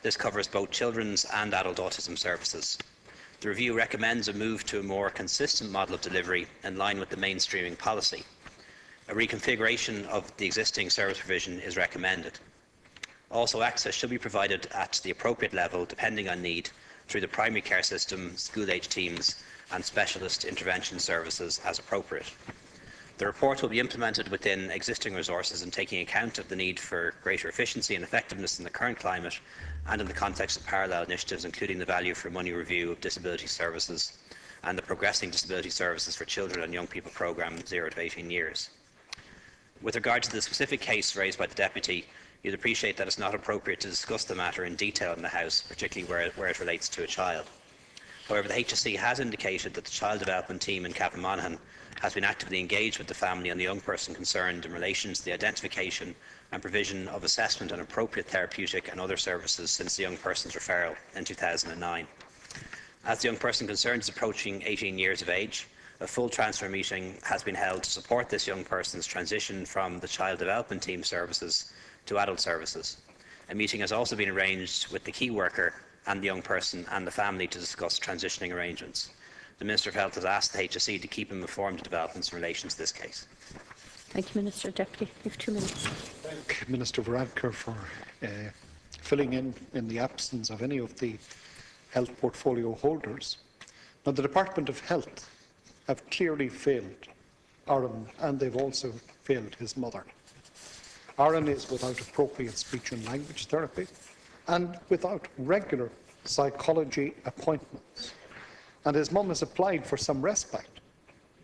This covers both children's and adult autism services. The review recommends a move to a more consistent model of delivery in line with the mainstreaming policy. A reconfiguration of the existing service provision is recommended. Also, access should be provided at the appropriate level, depending on need, through the primary care system, school-age teams and specialist intervention services as appropriate. The report will be implemented within existing resources and taking account of the need for greater efficiency and effectiveness in the current climate and in the context of parallel initiatives, including the value for money review of disability services and the Progressing Disability Services for Children and Young People programme 0 to 18 years. With regard to the specific case raised by the Deputy, you'd appreciate that it's not appropriate to discuss the matter in detail in the House, particularly where it relates to a child. However, the HSE has indicated that the Child Development Team in Cavan Monaghan has been actively engaged with the family and the young person concerned in relation to the identification and provision of assessment and appropriate therapeutic and other services since the young person's referral in 2009. As the young person concerned is approaching 18 years of age, a full transfer meeting has been held to support this young person's transition from the Child Development Team services to adult services. A meeting has also been arranged with the key worker and the young person and the family to discuss transitioning arrangements. The Minister of Health has asked the HSE to keep him informed of developments in relation to this case. Thank you, Minister. Deputy, you have 2 minutes. Thank Minister Varadkar for filling in the absence of any of the health portfolio holders. Now, the Department of Health have clearly failed Aaron, and they've also failed his mother. Aaron is without appropriate speech and language therapy and without regular psychology appointments. And his mum has applied for some respite,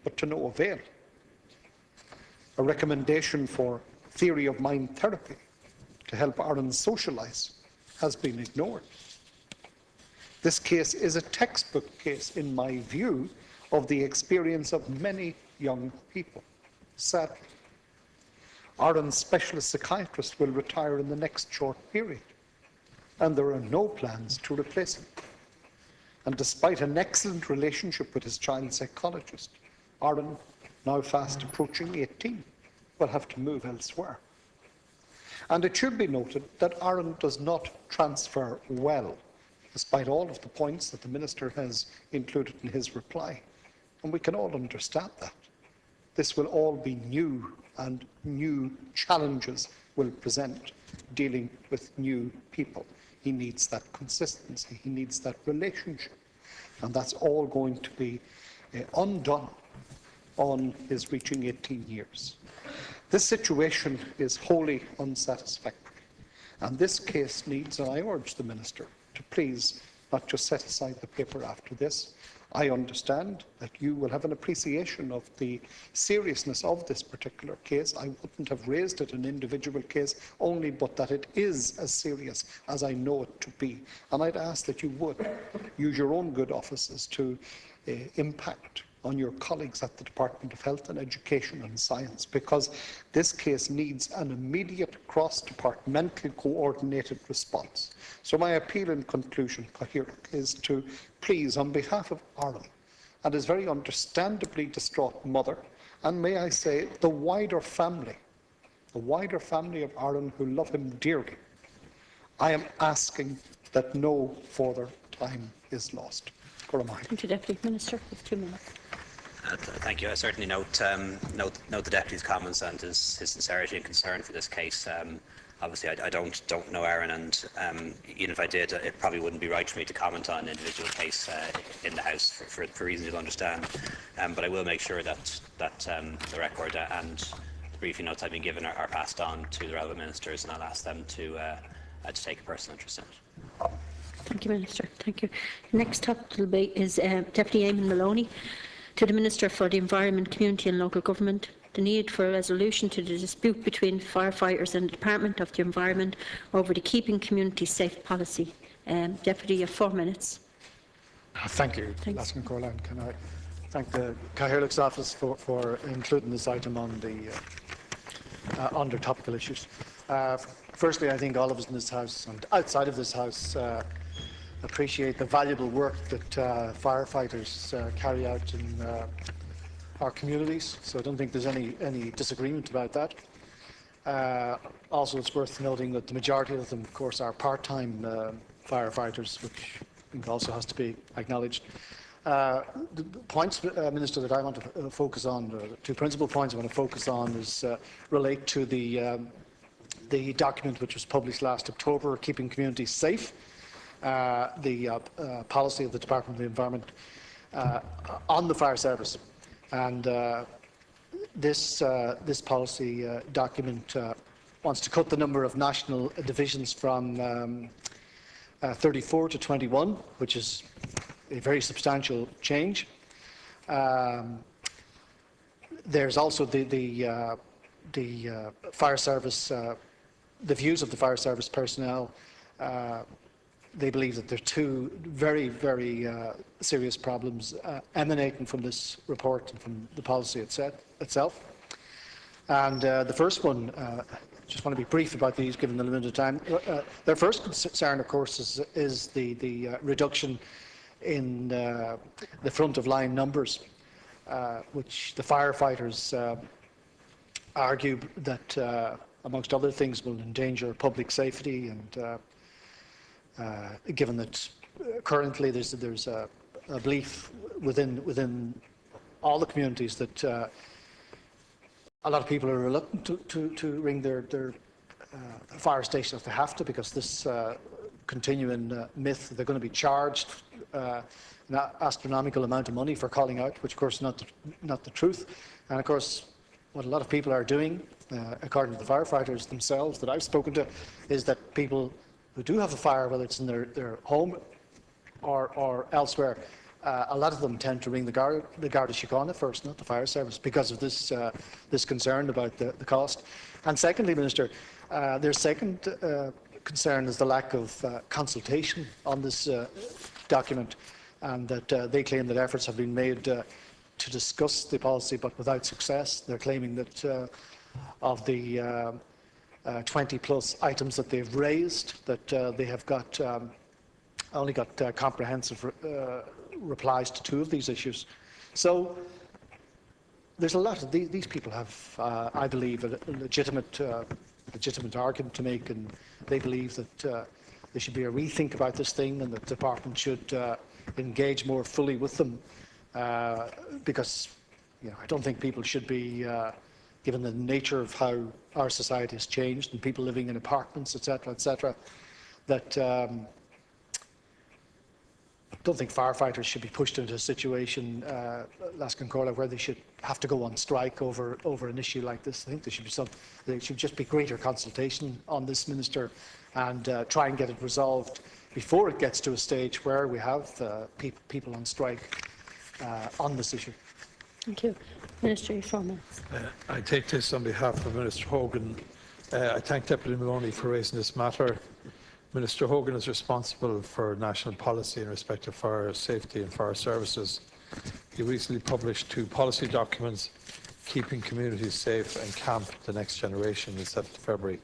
but to no avail. A recommendation for theory of mind therapy to help Aaron socialise has been ignored. This case is a textbook case, in my view, of the experience of many young people, sadly. Aaron's specialist psychiatrist will retire in the next short period, and there are no plans to replace him. And despite an excellent relationship with his child psychologist, Aaron, now fast approaching 18, will have to move elsewhere. And it should be noted that Aaron does not transfer well, despite all of the points that the Minister has included in his reply. And we can all understand that. This will all be new, and new challenges will present dealing with new people. He needs that consistency, he needs that relationship. And that's all going to be undone on his reaching 18 years. This situation is wholly unsatisfactory. And this case needs, and I urge the Minister to please not just set aside the paper after this. I understand that you will have an appreciation of the seriousness of this particular case. I wouldn't have raised it an individual case, only but that it is as serious as I know it to be. And I'd ask that you would use your own good offices to impact on your colleagues at the Department of Health and Education and Science, because this case needs an immediate cross-departmental coordinated response. So my appeal in conclusion, Cathaoirleach, is to please, on behalf of Aaron and his very understandably distraught mother, and may I say the wider family of Aaron who love him dearly, I am asking that no further time is lost. Thank you, Deputy Minister. With 2 minutes. Thank you. I certainly note the Deputy's comments and his sincerity and concern for this case. Obviously, I don't know Aaron, and even if I did, it probably wouldn't be right for me to comment on an individual case in the House for reasons you'll understand. But I will make sure that the record and the briefing notes I've been given are passed on to the relevant ministers, and I'll ask them to take a personal interest in it. Thank you, Minister. Thank you. Next up is Deputy Eamon Maloney to the Minister for the Environment, Community and Local Government. The need for a resolution to the dispute between firefighters and the Department of the Environment over the Keeping Communities Safe policy. Deputy, you have 4 minutes. Thank you, Laskin Corlan. Can I thank the Cathaoirleach's office for including this item on the under topical issues. Firstly, I think all of us in this House and outside of this House appreciate the valuable work that firefighters carry out in our communities, so I don't think there's any disagreement about that. Also, it's worth noting that the majority of them, of course, are part-time firefighters, which I think also has to be acknowledged. The points, Minister, that I want to focus on, the 2 principal points I want to focus on, is relate to the document which was published last October, Keeping Communities Safe, the policy of the Department of the Environment on the fire service. And this policy document wants to cut the number of national divisions from 34 to 21, which is a very substantial change. There's also the fire service, the views of the fire service personnel. They believe that there are 2 very, very serious problems emanating from this report and from the policy itself. And the first one, just want to be brief about these given the limited time. Their first concern, of course, is the reduction in the front of line numbers, which the firefighters argue that, amongst other things, will endanger public safety, and given that currently there's a belief within all the communities that a lot of people are reluctant to ring their fire station if they have to, because this continuing myth they're going to be charged an astronomical amount of money for calling out, which of course is not the truth. And of course what a lot of people are doing according to the firefighters themselves that I've spoken to, is that people who do have a fire, whether it's in their home or elsewhere, a lot of them tend to ring the Garda Síochána first, not the fire service, because of this this concern about the cost. And secondly, Minister, their second concern is the lack of consultation on this document, and that they claim that efforts have been made to discuss the policy, but without success. They're claiming that of the 20+ items that they've raised, that they have got only got comprehensive replies to 2 of these issues. So there's a lot of these people have, I believe, a legitimate argument to make, and they believe that there should be a rethink about this thing, and that the department should engage more fully with them, because I don't think people should be, given the nature of how our society has changed and people living in apartments, etc., that I don't think firefighters should be pushed into a situation, Lasconcorla, where they should have to go on strike over an issue like this. I think there should just be greater consultation on this, Minister, and try and get it resolved before it gets to a stage where we have people on strike on this issue. Thank you. Minister, your 4 minutes. I take this on behalf of Minister Hogan. I thank Deputy Maloney for raising this matter. Minister Hogan is responsible for national policy in respect of fire safety and fire services. He recently published 2 policy documents, Keeping Communities Safe and Camp the Next Generation, in 7th February.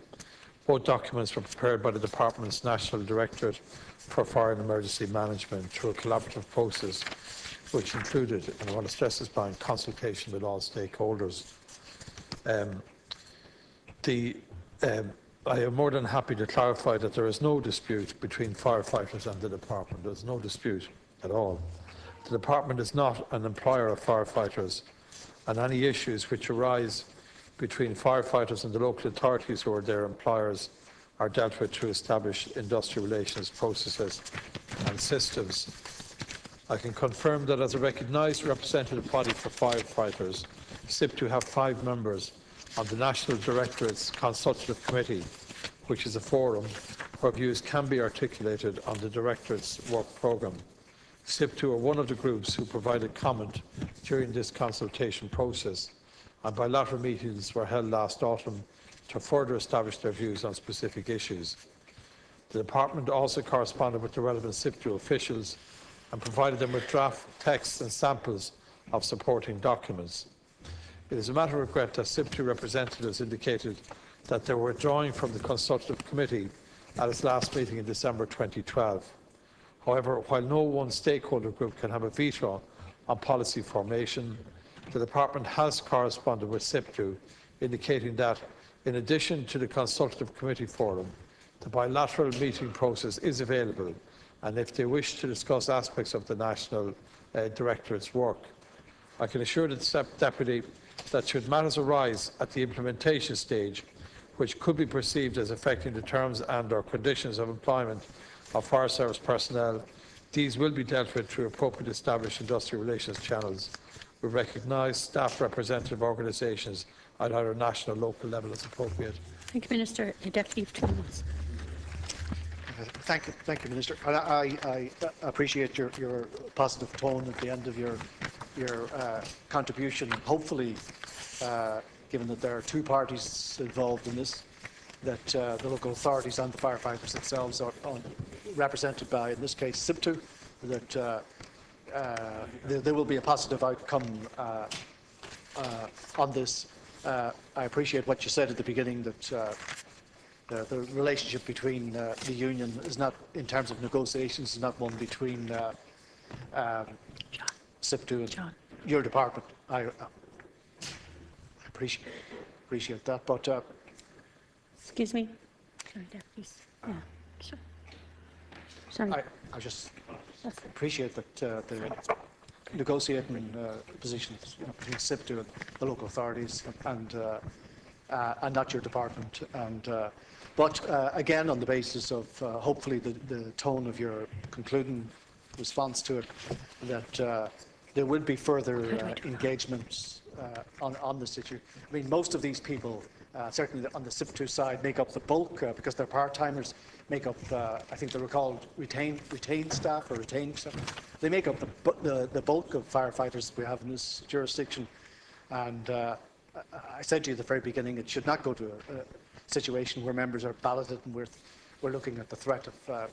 Both documents were prepared by the Department's National Directorate for Fire and Emergency Management through a collaborative process which included, and I want to stress this point, consultation with all stakeholders. I am more than happy to clarify that there is no dispute between firefighters and the department. There is no dispute at all. The department is not an employer of firefighters, and any issues which arise between firefighters and the local authorities who are their employers are dealt with through established industrial relations processes and systems. I can confirm that as a recognised representative body for firefighters, SIPTU have 5 members on the National Directorate's Consultative Committee, which is a forum where views can be articulated on the Directorate's work programme. SIPTU are one of the groups who provided comment during this consultation process, and bilateral meetings were held last autumn to further establish their views on specific issues. The Department also corresponded with the relevant SIPTU officials and provided them with draft texts and samples of supporting documents. It is a matter of regret that SIPTU representatives indicated that they were withdrawing from the Consultative Committee at its last meeting in December 2012. However, while no one stakeholder group can have a veto on policy formation, the Department has corresponded with SIPTU, indicating that, in addition to the Consultative Committee Forum, the bilateral meeting process is available, and if they wish to discuss aspects of the National Directorate's work. I can assure the Deputy that should matters arise at the implementation stage, which could be perceived as affecting the terms and/or conditions of employment of fire service personnel, these will be dealt with through appropriate established industrial relations channels with recognised staff representative organisations at either national or local level as appropriate. Thank you, Minister. Deputy, 2 minutes. Thank you, Minister. I appreciate your positive tone at the end of your contribution. Hopefully, given that there are 2 parties involved in this, that the local authorities and the firefighters themselves are represented by, in this case, SIPTU, that there will be a positive outcome on this. I appreciate what you said at the beginning, that the relationship between the union is not, in terms of negotiations, is not one between SIPTU and your department. I appreciate that, but excuse me. Sorry, deputies. Yeah. Sure. Sorry. I just appreciate that the negotiating positions between SIPTU and the local authorities and not your department. But again, on the basis of hopefully the tone of your concluding response to it, that there will be further engagements on this issue. I mean, most of these people certainly on the SIP2 side, make up the bulk because they're part-timers, make up, I think they were called retained staff or retained staff. They make up the bulk of firefighters we have in this jurisdiction. And I said to you at the very beginning, it should not go to a situation where members are balloted and we're looking at the threat of